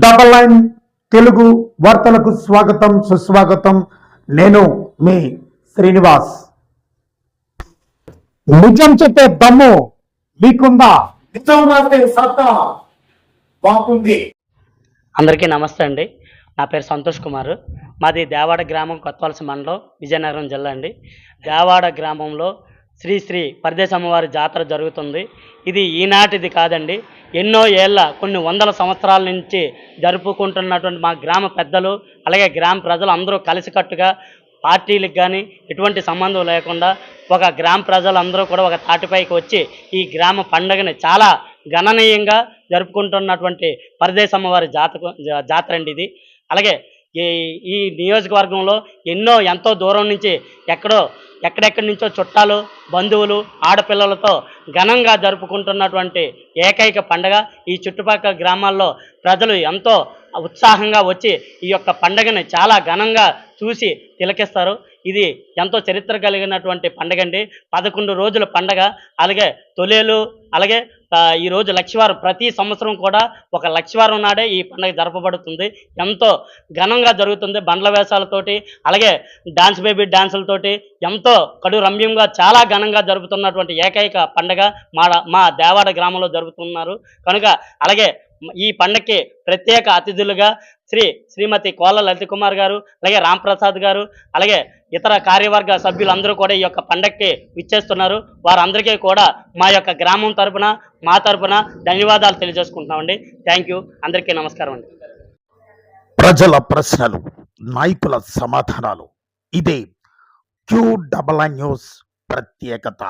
Double Telugu వార్తలకు స్వాగతం సుస్వాగతం. నేను మీ శ్రీనివాస్. నిజం చెప్పే దమ్ము మీకుందా? నిజం మాటే సత్తా బాగుంది. అందరికీ నమస్తే అండి. నా పేరు సంతోష్ కుమార్. మాది దేవాడ గ్రామం, కొత్తవలస మండలం, విజయనగరం జిల్లా అండి. దేవాడ గ్రామంలో శ్రీ శ్రీ పరదేశి అమ్మవారి జాతర జరుగుతుంది. ఇది ఈనాటిది కాదండి, ఎన్నో ఏళ్ళ, కొన్ని వందల సంవత్సరాల నుంచి జరుపుకుంటున్నటువంటి మా గ్రామ పెద్దలు, అలాగే గ్రామ ప్రజలు అందరూ కలిసికట్టుగా, పార్టీలకు కానీ ఎటువంటి సంబంధం లేకుండా ఒక గ్రామ ప్రజలందరూ కూడా ఒక తాటిపైకి వచ్చి ఈ గ్రామ పండుగని చాలా గణనీయంగా జరుపుకుంటున్నటువంటి పరదేశి అమ్మవారి జాతర అండి ఇది. అలాగే ఈ నియోజకవర్గంలో ఎంతో దూరం నుంచి ఎక్కడెక్కడి నుంచో చుట్టాలు, బంధువులు, ఆడపిల్లలతో ఘనంగా జరుపుకుంటున్నటువంటి ఏకైక పండుగ. ఈ చుట్టుపక్కల గ్రామాల్లో ప్రజలు ఎంతో ఉత్సాహంగా వచ్చి ఈ యొక్క పండుగని చాలా ఘనంగా చూసి తిలకిస్తారు. ఇది ఎంతో చరిత్ర కలిగినటువంటి పండుగ అండి. 11 రోజుల పండుగ. అలాగే తొలేలు, అలాగే ఈరోజు లక్షవారం, ప్రతి సంవత్సరం కూడా ఒక లక్షవారం నాడే ఈ పండుగ జరపబడుతుంది. ఎంతో ఘనంగా జరుగుతుంది. బండ్ల వేషాలతోటి, అలాగే డాన్స్ బేబీ డాన్సులతోటి ఎంతో కడు రమ్యంగా చాలా ఘనంగా జరుపుతున్నటువంటి ఏకైక పండుగ మా దేవాడ గ్రామంలో జరుపుతున్నారు కనుక, అలాగే ఈ పండగకి ప్రత్యేక అతిథులుగా శ్రీమతి కోళ్ళ లలిత కుమార్ గారు, అలాగే రాంప్రసాద్ గారు, అలాగే ఇతర కార్యవర్గ సభ్యులందరూ కూడా ఈ యొక్క పండగకి విచ్చేస్తున్నారు. వారందరికీ కూడా మా యొక్క గ్రామం తరపున, మా తరపున ధన్యవాదాలు తెలియజేసుకుంటున్నామండి. Thank you. అందరికీ నమస్కారం అండి. ప్రజల ప్రశ్నలు, నాయకుల సమాధానాలు, ఇదే QNN న్యూస్ ప్రత్యేకత.